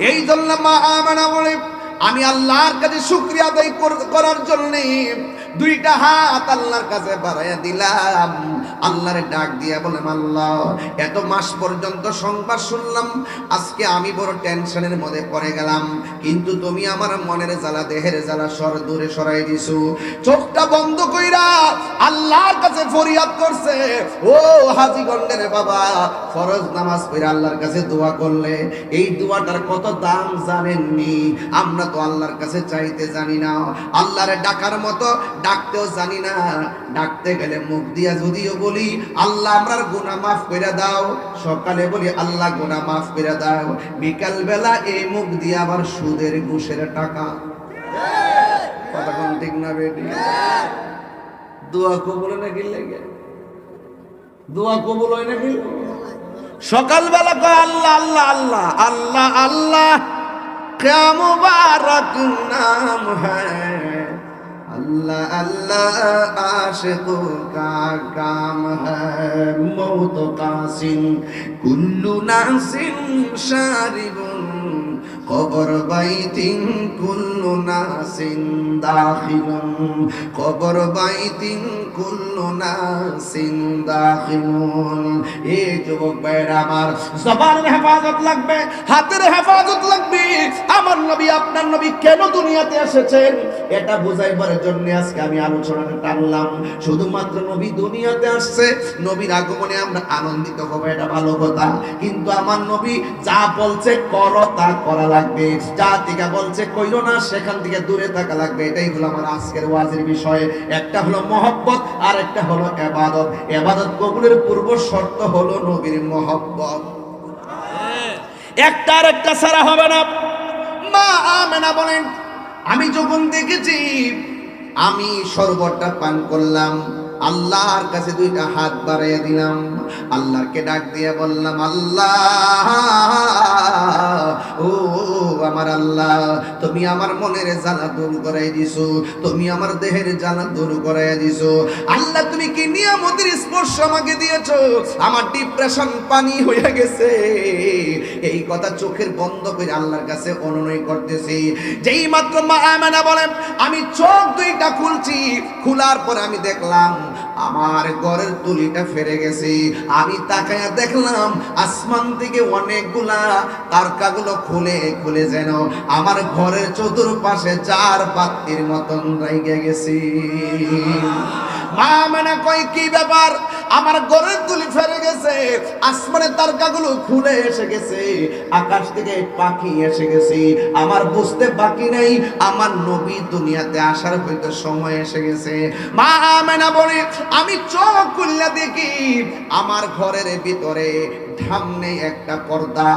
এই জন্য মা আমেনা বলে, আমি আল্লাহর কাছে শুকরিয়া আদায় করার জন্য দুইটা হাত আল্লাহর কাছে বাড়াইয়া দিলাম। আল্লাহরে ডাক দিয়া বললাম, আল্লাহ এত মাস পর্যন্ত সংবাদ শুনলাম, আজকে আমি বড় টেনশনের মধ্যে পড়ে গেলাম, কিন্তু তুমি আমার মনের জ্বালা দেহের জ্বালা দূরে সরাই দিছো। চোখটা বন্ধ কইরা আল্লাহর কাছে ফরিয়াদ করছে। ও হাজীগণের বাবা, ফরজ নামাজ পড়ে আল্লাহর কাছে দোয়া করলে এই দোয়াটার কত দাম জানেননি? আমরা তো আল্লাহর কাছে চাইতে জানি না, আল্লাহরে ডাকার মতো ডাকতেও জানি না। ডাকতে গেলে মুখ দিয়া যদিও বলি আল্লাহ আমরার গুনাহ মাফ করে দাও, সকালে বলি আল্লাহ গুনাহ মাফ করে দাও, বিকাল বেলা এই মুখ দিয়ে আবার সুদের ঘুষের টাকা। কথা কোন ঠিক না বেটি? দোয়া কবুল নাকি লাগে? দোয়া কবুল হয় নাকি? সকালবেলা কয় আল্লাহ আল্লাহ আল্লাহ আল্লাহ আল্লাহ, क्या मुबारक नाम है अल्लाह अल्लाह, आशिकों का काम है, मौत का सिन कुल्लु नासिन शारिबुन, कबर बैतिन कुल्लु नासिन दाखिलुन, कबर बैतिन कुल्लु नासिन दाखिलुन। ए যুবক ভাইরা আমার, জবানের হেফাজত লাগবে, হাতের হেফাজত লাগবে। আমার নবী আপনার নবী কেন দুনিয়াতে এসেছেন এটা বুঝাইবার জন্য আজকে আমি আলোচনাটা টানলাম। শুধুমাত্র নবী দুনিয়াতে আসছে, নবীর আগমনে আমরা আনন্দিত হব, এটা ভালো কথা, কিন্তু আমার নবী যা বলছে করো তা করা লাগবে, যা থেকে বলছে কইরো না সেখান থেকে দূরে থাকা লাগবে। এটাই হলো আমার আজকের ওয়াজের বিষয়। একটা হলো মহব্বত আর একটা হলো ইবাদত। ইবাদত কবুলের পূর্ব শর্ত হলো নবীর মহব্বত, একটা আর একটা ছাড়া হবে না। মা আমেনা বলেন, আমি যখন দেখেছি আমি শরবতটা পান করলাম, আল্লাহর কাছে দুইটা হাত বাড়াইয়া দিলাম, আল্লাহকে ডাক দিয়ে বললাম, আল্লাহ ও আমার আল্লাহ, তুমি আমার মনের জ্বালা দূর করাই দিছো, তুমি আমার দেহের জ্বালা দূর করাই দিছো। আল্লাহ তুমি কি নিয়ামতের স্পর্শ আমাকে দিয়েছো, আমার ডিপ্রেশন পানি হয়ে গেছে। এই কথা চোখের বন্ধ করে আল্লাহর কাছে অনুনয় করতেছি। যেই মাত্র মা আমেনা বলেন, আমি চোখ দুইটা খুলছি, খোলার পর আমি দেখলাম আমার ঘরের তুলিটা ফেরে গেছে। আমি তাকায়া দেখলাম আসমান থেকে অনেকগুলা তারকাগুলো খুলে খুলে যেন আমার ঘরের চতুর্পাশে চার পাত্তির মতন রাইগে গেছে। মা মানে কই কি ব্যাপার, আমার ঘরের তুলি ফেরে গেছে, আসমানের তারকাগুলো খুলে এসে গেছে, আকাশ থেকে পাখি এসে গেছে, আমার বুঝতে বাকি নেই আমার নবী দুনিয়াতে আসার হয়তো সময় এসে গেছে। মা আমেনা বলে, আমি চোখ খুললে দেখি আমার ঘরের ভিতরে সামনে একটা পর্দা,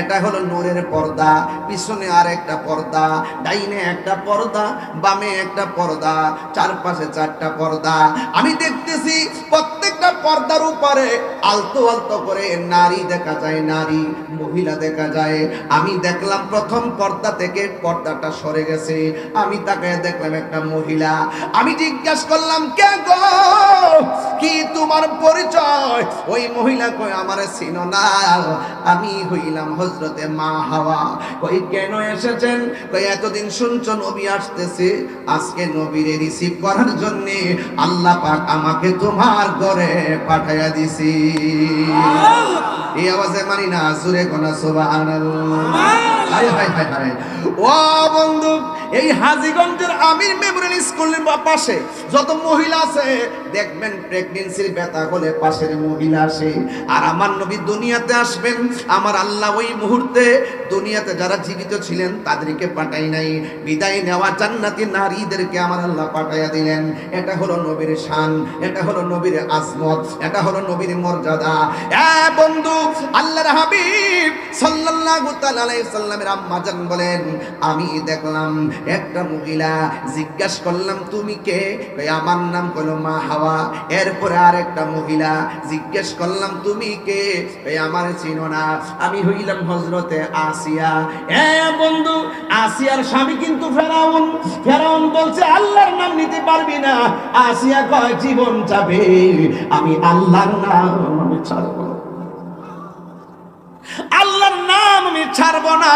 এটা হলো নূরের পর্দা, পিছনে আর একটা পর্দা, ডাইনে একটা পর্দা, বামে একটা পর্দা, চারপাশে চারটা পর্দা। আমি দেখতেছি প্রত্যেকটা পর্দার উপরে আলতো আলতো করে নারী দেখা যায়, নারী মহিলা দেখা যায়। আমি দেখলাম প্রথম পর্দা থেকে পর্দাটা সরে গেছে, আমি তাকায় দেখলাম একটা মহিলা। আমি জিজ্ঞাসা করলাম, কে গো, কি তোমার পরিচয়? ওই মহিলা কই, আমারে চিনো না, আমি হইলাম হযরতে মা হাওয়া। কই কেন এসেছেন? কই এতদিন শুনছো নবী আসতেছে, আজকে নবীরে রিসিভ করার জন্য আল্লাহ পাক আমাকে তোমার ঘরে পাঠাইয়া দিছি। এই আওয়াজে মানি না, জোরে কোনা সুবহানাল্লাহ। হায় হায় হায় হায়। ও বন্ধু, এই হাজীগঞ্জের আমির মেমোরিয়াল স্কুলের পাশে যত মহিলা আছে দেখবেন প্রেগন্যান্সির ব্যথা হলে পাশের মহিলা আসে। আর আমার নবী দুনিয়াতে আসবেন, আমার আল্লাহ ওই মুহূর্তে দুনিয়াতে যারা জীবিত ছিলেন তাদেরকে পাঠাই নাই, বিদায় নেওয়া জান্নাতি নারীদেরকে আমার আল্লাহ পাঠাইয়া দিলেন। এটা হলো নবীর শান, এটা হলো নবীর আজমত, এটা হলো নবীর মর্যাদা। বন্ধু, আল্লাহর হাবিব সাল্লাল্লাহু তাআলা আলাইহি সাল্লামের আম্মা জান বলেন, আমি দেখলাম একটা মহিলা, জিজ্ঞাসা করলাম তুমি কে? কই আমার নাম হলো মা হাওয়া। এরপরে আরেকটা মহিলা, জিজ্ঞেস করলাম তুমি কে? কই আমার চিনো না, আমি হইলাম হযরতে আসিয়া। বন্ধু, আসিয়ার স্বামী কিন্তু ফেরাউন। ফেরাউন বলছে আল্লাহর নাম নিতে পারবি না। আসিয়া কয় জীবন যাবে, আমি আল্লাহর নাম আমি ছাড়ব না, আল্লাহর নাম আমি ছাড়ব না।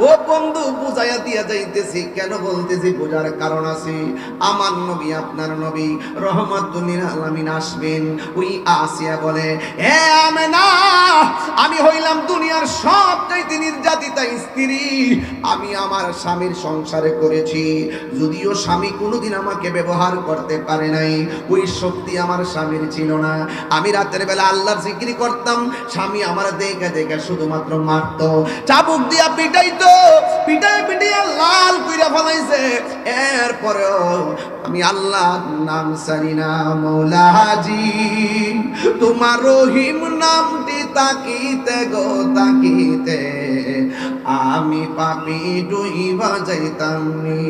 ও বন্ধু, বুঝাইয়া দিয়া যাইতেছি, কেন বলতেছি বোঝার কারণ আছে। আমার নবী, আপনার নবী রহমাতুল লিল আলামিন আসবেন। ওই আসিয়া বলে, হে আমেনা, আমি হইলাম দুনিয়ার সবচাইতে নির্যাতিতা স্ত্রী। আমি আমার স্বামীর সংসারে করেছি, যদিও স্বামী কোনোদিন আমাকে ব্যবহার করতে পারে নাই, ওই শক্তি আমার স্বামীর ছিল না। আমি রাতের বেলা আল্লাহর জিকির করতাম, স্বামী আমার দেখে দেখে শুধুমাত্র মারতো, চাবুক দিয়া পিটাই তো পিটাই পিটাইয়া লাল কইরা ফলাইছে। এরপরেও আমি আল্লাহর নাম ছাড়ি না। মৌলাজি তোমার রহিম নামটি তাকিতে গো তাকিতে, আমি পাপি ডুইবা যাইতাম নি।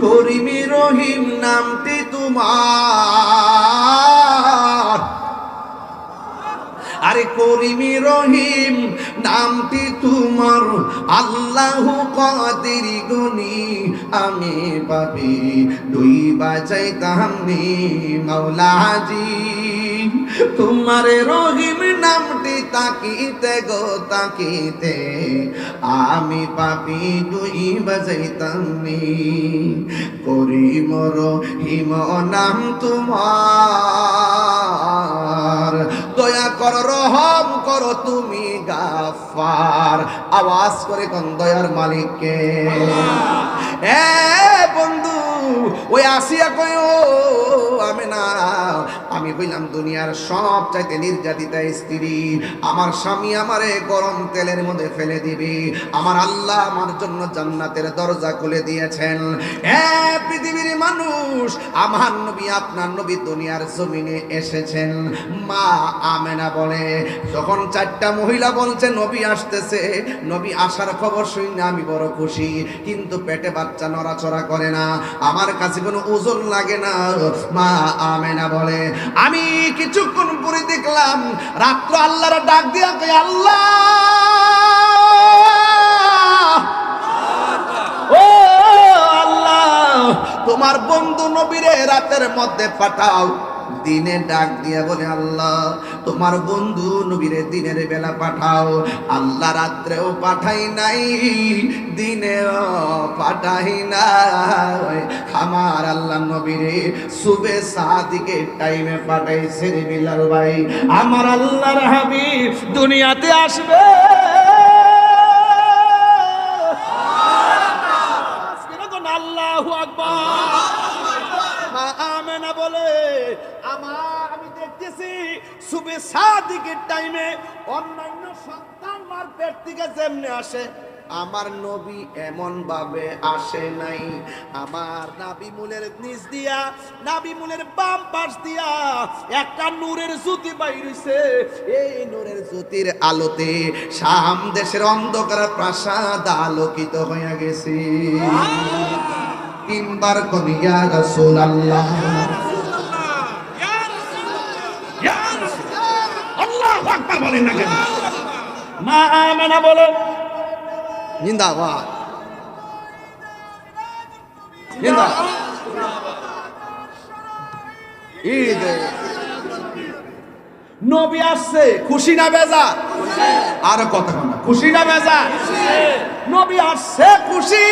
করিমি রহিম নামটি তোমার, আরে করিমি রহিম নামটি তোমার, আল্লাহু কাদির গুনি, আমি পাপি ডুইবা যাইতাম নি। মাওলাজি তোমার রহিম নামটি তাকিতে গো তাকিতে, আমি পাপি ডুইবা যাইতাম নি। করিম রহিম নাম তোমার, দয়া করো রহম করো তুমি গাফফার। আওয়াজ করে কোন দয়ার মালিককে? বন্ধু, ওই আসিয়া কয় ও আমেনা, আমি হইলাম দুনিয়ার সবচাইতে নির্যাতিতা স্ত্রী। আমার স্বামী আমারে গরম তেলের মধ্যে ফেলে দিবে, আমার আল্লাহ আমার জন্য জান্নাতের দরজা খুলে দিয়েছেন। পৃথিবীর মানুষ, আমার নবী আপনার নবী দুনিয়ার জমিনে এসেছেন। মা আমেনা বলে, যখন চারটা মহিলা বলছে নবী আসতেছে, নবী আসার খবর শুনে আমি বড় খুশি, কিন্তু পেটে বাচ্চা নড়াচড়া করে না, আমার কাছে কোনো ওজন লাগে না। মা আমেনা বলে, আমি কিছুক্ষণ পরে দেখলাম রাত্র আল্লাহর ডাক দিয়া কই, আল্লাহ ও আল্লাহ, তোমার বন্ধু নবীরে রাতের মধ্যে পাঠাও। দিনে ডাক দিয়া বলে, আল্লাহ তোমার বন্ধু নবীরে দিনের বেলা পাঠাও। আল্লাহ রাত্রেও পাঠাই নাই, দিনেও পাঠাই নাই, আমার আল্লাহ নবীরে সুবে সাদিকের টাইমে পাঠাইছে। রে বিলাল ভাই, আমার আল্লাহর হাবিব দুনিয়াতে আসবে। আল্লাহু আকবার। মা আমেনা বলে, আমি দেখতেছি সুবে সাদিকের টাইমে অন্যান্য সন্তান মার পেট থেকে যেমনে আসে, আমার নবী এমন ভাবে আসে নাই। আমার নাবি মূলের নিচ দিয়া, নাবি মূলের বাম পাশ দিয়া একটা নূরের জ্যোতি বাইরেছে। এই নূরের জ্যোতির আলোতে শাম দেশের অন্ধকার প্রাসাদ আলোকিত হয়ে গেছে। তিনবার কোন ইয়া রাসূলুল্লাহ, আল্লাহু আকবার বলেন না কেন? মা আমেনা বলে, জিন্দাবাদ জিন্দাবাদ। ঈদ নবী আসছে, খুশি না বেজা? আর কথা না, খুশি না বেজা? নবী আসছে খুশি।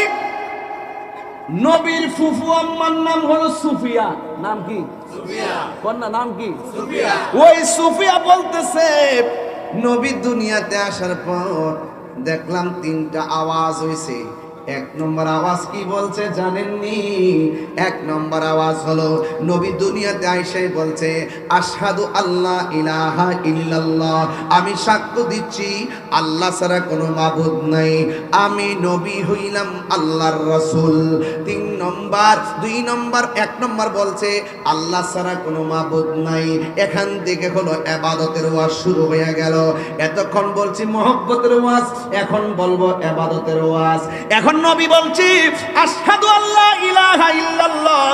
নবীর ফুফু আম্মার নাম হলো সুফিয়া। নাম কি? সুফিয়া। কন্যা নাম কি? সুফিয়া। ওই সুফিয়া বলতেছে, নবী দুনিয়াতে আসার পর দেখলাম তিনটা আওয়াজ হইছে। এক নম্বর আওয়াজ কি বলছে জানেননি? এক নম্বর আওয়াজ হলো নবী দুনিয়াতে আইসাই বলছে আশহাদু আল্লাহ ইলাহা ইল্লাল্লাহ, আমি সাক্ষ্য দিচ্ছি আল্লাহ ছাড়া কোনো মাবুদ নাই, আমি নবী হইলাম আল্লাহর রাসূল। দুই নম্বর এক নম্বর বলছে আল্লাহ ছাড়া কোনো মাবুদ নাই, এখান থেকে হলো ইবাদতের ওয়াজ শুরু হয়ে গেল। এতক্ষণ বলছি মহব্বতের ওয়াজ, এখন বলবো ইবাদতের ওয়াজ। এখন নবী বলছি আশহাদু আল্লাহ ইলাহা ইল্লাল্লাহ,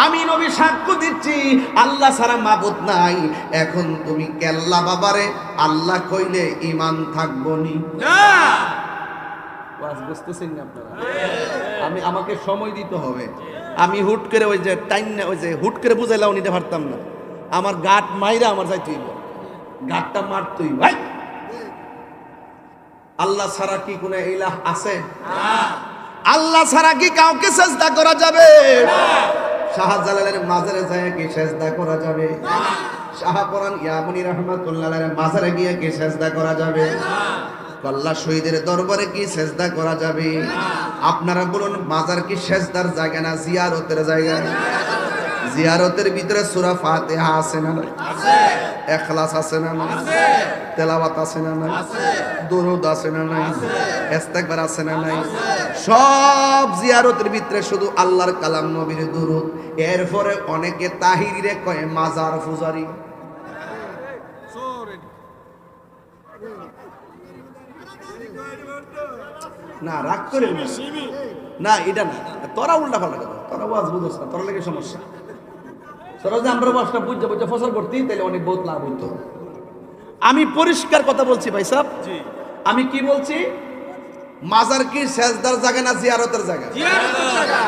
আমি নবী সাক্ষ্য দিচ্ছি আল্লাহ ছাড়া মাবুদ নাই। এখন তুমি কেল্লা বাবারে আল্লাহ কইলে ঈমান থাকবো নি? না। ওয়াজ বুঝতেছেন না আপনারা? আমাকে সময় দিতে হবে। আমি হুট করে ওই যে হুট করে বুঝাইলাও নিতে পারতাম না। আমার গাট মাইরা আমার যাইতেই গাটটা মারতেই ভাই। আল্লাহ ছাড়া কি কোনো ইলাহ আছে? আল্লাহ ছাড়া কি কাউকে সেজদা করা যাবে? শাহজালালের মাজারে যায় কি সেজদা করা যাবে? শাহপুরান ইয়ামনি রাহমাতুল্লাহ আলাইহির মাজারে গিয়ে কি সেজদা করা যাবে? কল্লা শহীদের দরবারে কি সেজদা করা যাবে? আপনারা বলুন, মাজার কি সেজদার জায়গা না জিয়ারতের জায়গা? জিয়ারতের ভিতরে সূরা ফাতিহা আছে না নাই? আছে। ইখলাস আছে না নাই? আছে। তেলাওয়াত আছে না নাই? আছে। দুরূদ আছে না নাই? আছে। ইস্তিগফার আছে না নাই? আছে। সব জিয়ারতের ভিতরে শুধু আল্লাহর কালাম, নবীর দুরূদ। এরপরে অনেকে তাহিরিরে কয় মাজার পূজারি। না রাগ করে না, এটা না, তোরা উল্টা পাল্টা কথা, তোরা ওয়াজ বুঝছ না, তোরা লেগে সমস্যা। তোরা যে আমরা ওয়াজটা বুঝতে বুঝতে ফসল করতি তাহলে অনেক বহুত লাভ হইতো। আমি পরিষ্কার কথা বলছি ভাই সাহেব, আমি কি বলছি? মাজার কি সেজদার জায়গা না জিয়ারতের জায়গা? জিয়ারতের জায়গা।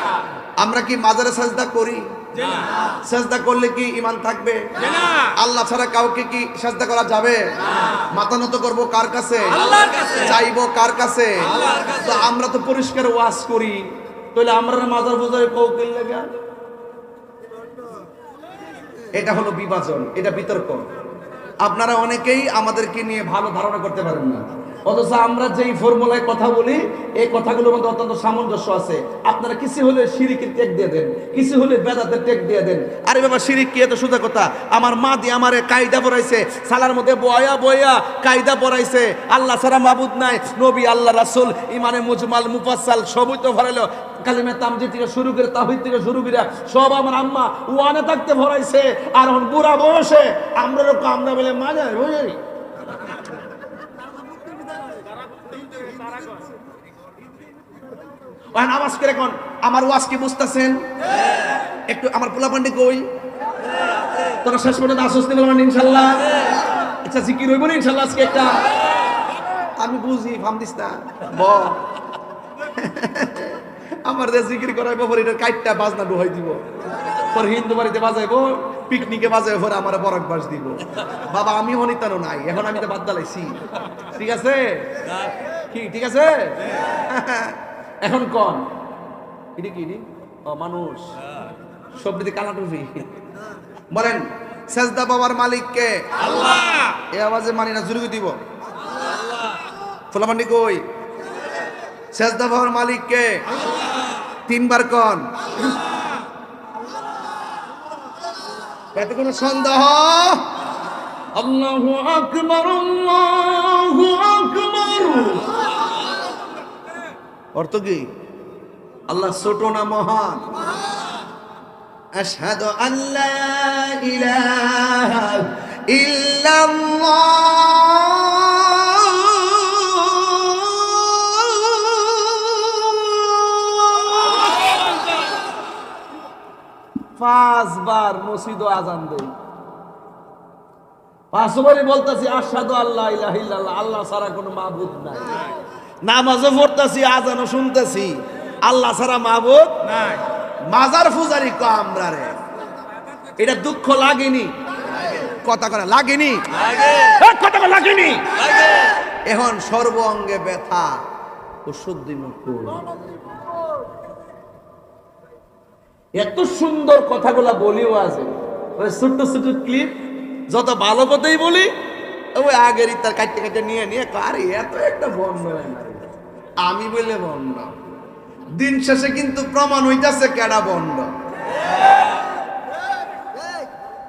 আমরা কি মাজারে সেজদা করি? না। সেজদা করলে কি ঈমান থাকবে? না। আল্লাহ ছাড়া কাউকে কি সেজদা করা যাবে? না। মাথা নত করব কার কাছে? আল্লাহর কাছে। চাইবো কার কাছে? আল্লাহর কাছে। তো আমরা তো পরিষ্কার ওয়াজ করি, তাহলে আমরা মাজার পূজায় কৌকিল লাগা? এটা হলো বিভাজন, এটা বিতর্ক। আপনারা অনেকেই আমাদেরকে নিয়ে ভালো ধারণা করতে পারেন না, অথচ আমরা যেই ফর্মুলায় কথা বলি এই কথাগুলোর মধ্যে অত্যন্ত সামঞ্জস্য আছে। আপনারা কিছু হলে শিরিকের টেক দিয়ে দেন, কিছু হলে বেদাতের টেক দিয়ে দেন। আরে বাবা, শিরিক কি? এত সোজা কথা। আমার মা দিয়ে আমারে কায়দা পড়াইছে, সালার মধ্যে বয়া বয়া কায়দা পড়াইছে। আল্লাহ ছাড়া মাবুদ নাই, নবী আল্লাহ রাসূল, ইমানে মুজমাল মুফাসসাল সবই তো ভরাইলো। কালিমা তামজিদ থেকে শুরু করে তাওহীদ থেকে শুরু করে সব আমার আম্মা ওয়ানে থাকতে ভরাইছে। আর এখন বুড়া বয়সে আমরা বলে মাজার বুঝি। আওয়াজ করে কোন আমার ওয়াজ কি বুঝতেছেন? একটু আমার পোলাপান্ডি কই? তোরা শেষ পর্যন্ত আশ্বস্তি বলবেন ইনশাআল্লাহ? আচ্ছা, জিকির হইব না ইনশাআল্লাহ আজকে একটা? আমি বুঝি, ফাম দিস না বল। আমার যে জিকির করাইবো পরে এটা কাইটটা বাজনা ডুহাই দিব, পর হিন্দু বাড়িতে বাজাইবো, পিকনিকে বাজাইবো, পরে আমার বরক বাস দিব। বাবা আমি অনিতানো নাই, এখন আমি তো বাদ দালাইছি। ঠিক আছে কি? ঠিক আছে। এখন কোন এটা কি? ও মানুষ সবদিকে কালা টুপি। বলেন সেজদা বাবার মালিক কে? আল্লাহ। এই আওয়াজে মানি না, জুরুকি দিব। আল্লাহ। ফুলামান্ডি কই? সেজদা বাবার মালিক কে? আল্লাহ। তিনবার কোন? এতে কোনো সন্দেহ? আল্লাহু আকবার, আল্লাহু আকবার। অর্থ কি? আল্লাহ ছোট না মহান? আশহাদু আল্লা ইলাহা ইল্লাল্লাহ। পাঁচবার মসজিদ আজান দেই, পাঁচবারই বলতেছি আশহাদু আল্লা ইলাহা ইল্লাল্লাহ, আল্লাহ ছাড়া কোনো মাবুদ নাই। নামাজও পড়তেছি, আজানও শুনতেছি, আল্লাহ ছাড়া মাবুদ নাই। মাজার পূজারি ক আমরা রে, এটা দুঃখ লাগেনি? কথা করে লাগেনি? কথা করে লাগেনি? এখন সর্ব অঙ্গে ব্যথা, ওষুধ দিন। এত সুন্দর কথাগুলা বলিও আছে, ওই ছোট্ট ছোট্ট ক্লিপ, যত ভালো কথাই বলি ওই আগের তার কাটতে কাটতে নিয়ে নিয়ে কারে এত একটা বন্ধ হয় না। আমি বলে বন্ধ দিন শেষে কিন্তু প্রমাণ হইতেছে কেডা বন্ড,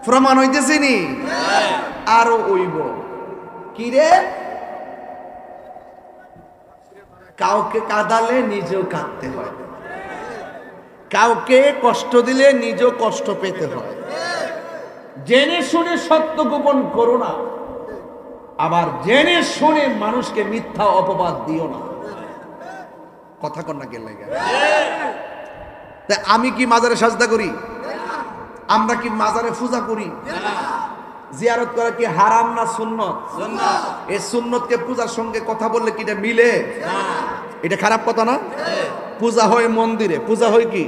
প্রমাণ হইতেছে নি আরো ওইব কি রে, কাউকে কাঁদালে নিজেও কাঁদতে হয়, কাউকে কষ্ট দিলে নিজেও কষ্ট পেতে হয়। জেনে শুনে সত্য গোপন করো না, আবার জেনে শুনে মানুষকে মিথ্যা অপবাদ দিও না। কথা কর না গেলে আমি কি মাজারে সাজদা করি? আমরা কি মাজারে পূজা করি? জিয়ারত করা কি হারাম না সুন্নত? এই সুন্নতকে পূজার সঙ্গে কথা বললে কি এটা মিলে? এটা খারাপ কথা না? পূজা হয় মন্দিরে, পূজা হয় কি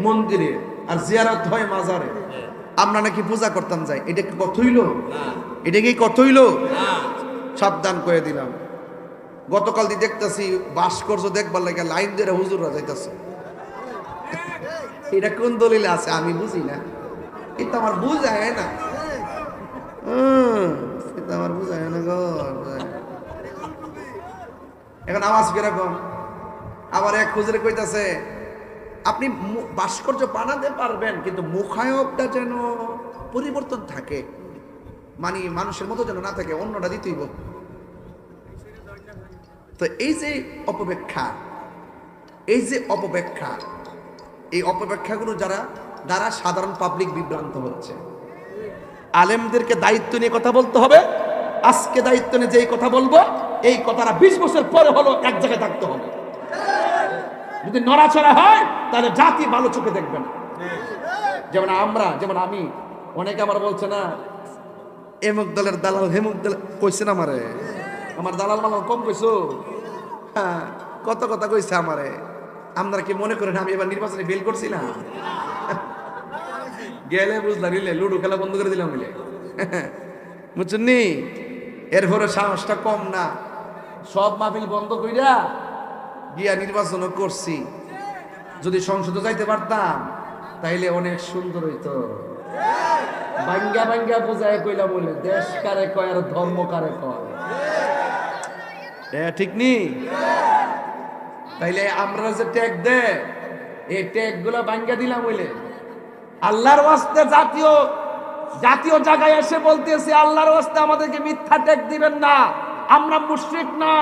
মন্দিরে, আর জিয়ারত হয় মাজারে। আমরা নাকি পূজা করতাম যাই, এটা কি কথা হইল? এটা কি কথা হইল? সাবধান করে দিলাম। গতকাল দিয়ে দেখতেছি ভাস্কর্য দেখবার লাগে লাইন ধরে হুজুররা যাইতেছে। এটা কোন দলিলে আছে আমি বুঝি না, এটা আমার বুঝায় না, এটা আমার বুঝায় না গো। এখন আওয়াজ কিরকম? আবার এক হুজুরে কইতাছে আপনি ভাস্কর্য বানাতে পারবেন কিন্তু মুখায়বটা যেন পরিবর্তন থাকে, মানে মানুষের মতো যেন না থাকে, অন্যটা দিতেইব। তো এই যে অপব্যাখ্যা, এই যে অপব্যাখ্যা, এই অপব্যাখ্যাগুলো দ্বারা সাধারণ পাবলিক বিভ্রান্ত হচ্ছে। আলেমদেরকে দায়িত্ব নিয়ে কথা বলতে হবে। আজকে দায়িত্ব নিয়ে যেই কথা বলবো, এই কথাটা 20 বছর পরে হলো এক জায়গায় থাকতে হবে। যদি নড়াচড়া হয় তাহলে জাতি ভালো চোখে দেখবে না। যেমন আমি, অনেকে আমার বলছে না এমুক দলের দালাল হেমুক দল কইছে না আমারে, আমার দালাল মালাল কম কইছো, হ্যাঁ কত কথা কইছে আমারে। আপনারা কি মনে করেন আমি এবার নির্বাচনে ফেল করছি না? গেলে বুঝলা নিলে লুডো খেলা বন্ধ করে দিলাম মিলে, বুঝছেন নি? এরপরে সাহসটা কম না, সব মাহফিল বন্ধ কইরা গিয়া নির্বাচনও করছি। যদি সংসদে যাইতে পারতাম তাইলে অনেক সুন্দর হইতো। বাঙ্গা বাঙ্গা বোঝায় কইলা বলে দেশ কারে কয় আর ধর্ম কারে কয়, ঠিক নি? তাইলে আমরা যে ট্যাগ দে, এই ট্যাগ গুলা বাঙ্গা দিলাম বলে আল্লাহর ওয়াস্তে জাতীয় জায়গায় এসে বলতেছি আল্লাহর ওয়াস্তে আমাদেরকে মিথ্যা ট্যাগ দিবেন না। আমরা মুশরিক না,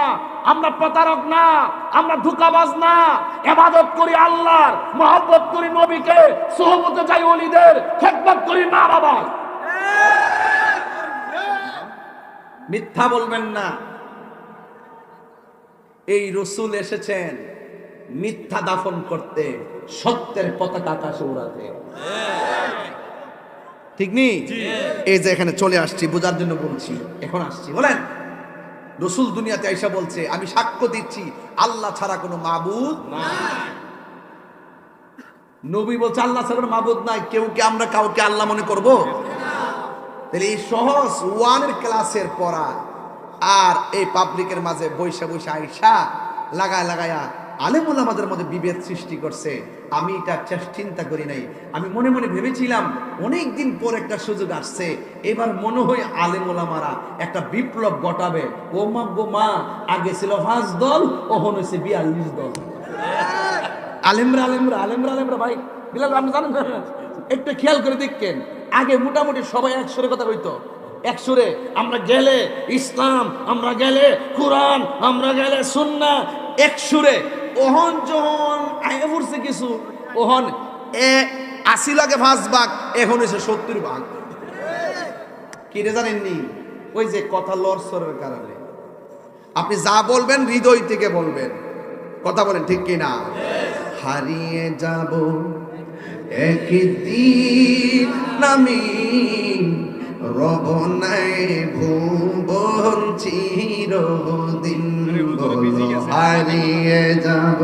আমরা প্রতারক না, আমরা ধোঁকাবাজ না, ইবাদত করি আল্লাহর, মহব্বত করি নবীকে, সুহবতে যাই ওলিদের, খেদমত করি মা বাবার। মিথ্যা বলবেন না। এই রাসূল এসেছেন মিথ্যা দাফন করতে, সত্যের পতাকা আকাশে উড়াতে, ঠিক নি? এই যে এখানে চলে আসছি বোঝার জন্য বলছি, এখন আসছি। বলেন রাসূল দুনিয়াতে আইসা বলছে আমি সাক্ষ্য দিচ্ছি আল্লাহ ছাড়া কোনো মাবুদ নাই। নবী বলছে আল্লাহ ছাড়া কোনো মাবুদ নাই, কেউ কি আমরা কাউকে আল্লাহ মনে করব? তাহলে এই সহজ ওয়ানের ক্লাসের পড়া আর এই পাবলিকের মাঝে বৈশা বৈশা আইসা লাগায়া আলেম ওলামাদের মধ্যে বিভেদ সৃষ্টি করছে। আমি এটা চিন্তা করি নাই, আমি মনে মনে ভেবেছিলাম অনেক দিন পর একটা সুযোগ আসছে, এবার মনে হয় আলেম ওলামারা একটা বিপ্লব ঘটাবে। ও মা গো মা, আগে ছিল 5 দল, ওহন হয়েছে 42 দল। আলেমরা ভাই বিলাল আপনি জানেন, একটু খেয়াল করে দেখেন, আগে মোটামুটি সবাই একসুরে কথা কইতো, একসুরে আমরা গেলে ইসলাম, আমরা গেলে কোরআন, আমরা গেলে সুন্নাহ, একসুরে। ওহন যখন আগে পড়ছে কিছু, ওহন 80 লাগে 5 ভাগ, এখন হয়েছে 70 ভাগ। কি রে জানেননি? ওই যে কথা লড়সড়ের কারণে। আপনি যা বলবেন হৃদয় থেকে বলবেন, কথা বলেন ঠিক কিনা? হারিয়ে যাব একদিন আমি, রব নাই ভুবন চিরদিন, হারিয়ে যাব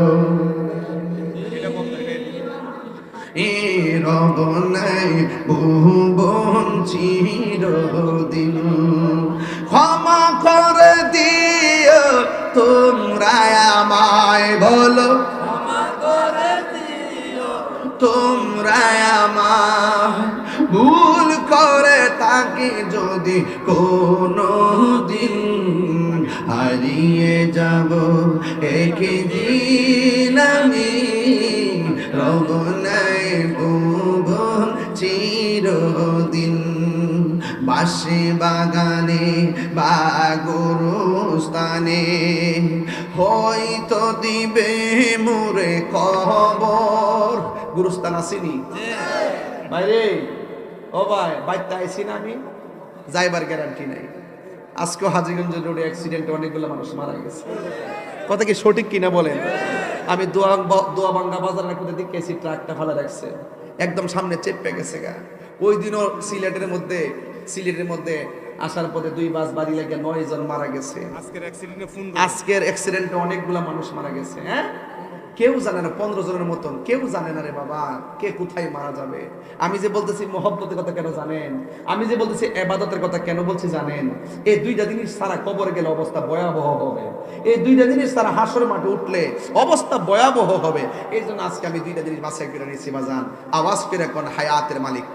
রব নাই ভুবন চিরদিন, ক্ষমা করে দিও তোমরা আমায়, বলো তোমরা আমায়, ভুল করে তাকে যদি কোনো দিন, হারিয়ে যাব একদিন আমি, রব নাই ভুবন চিরদিন। বাঁশি বাগানে বা গোরস্থানে হয়তো দিবে মোরে খবর। গুরুস্থান আসেনি ভাইরে? ও ভাই, বাইতে আইছি না আমি, যাইবার গ্যারান্টি নাই। আজকেও হাজীগঞ্জ রোডে অ্যাক্সিডেন্টে অনেকগুলো মানুষ মারা গেছে। কথা কি সঠিক কিনা বলেন? আমি দোয়াবাঙ্গা বাজারের কোথায় দেখেছি, ট্রাকটা ফেলা রাখছে, একদম সামনে চেপে গেছে গা। ওই দিনও সিলেটের মধ্যে আসার পথে 2 বাস বাড়ি লেগে 9 জন মারা গেছে। আজকের অ্যাক্সিডেন্টে অনেকগুলো মানুষ মারা গেছে। হ্যাঁ, কেউ জানে না, 15 জনের মতন কেউ জানে না রে বাবা, কে কোথায় মারা যাবে। আমি যে বলতেছি মহব্বতের কথা কেন জানেন? আমি যে বলতেছি ইবাদতের কথা কেন বলছি জানেন? এই 2টা জিনিস সারা কবরে গেলে অবস্থা ভয়াবহ হবে। এই 2টা জিনিস সারা হাসর মাঠে উঠলে অবস্থা ভয়াবহ হবে। এই জন্য আজকে আমি 2টা জিনিস বাছাই করে নিয়েছি বাজান। আওয়াজ করে কোন হায়াতের মালিক।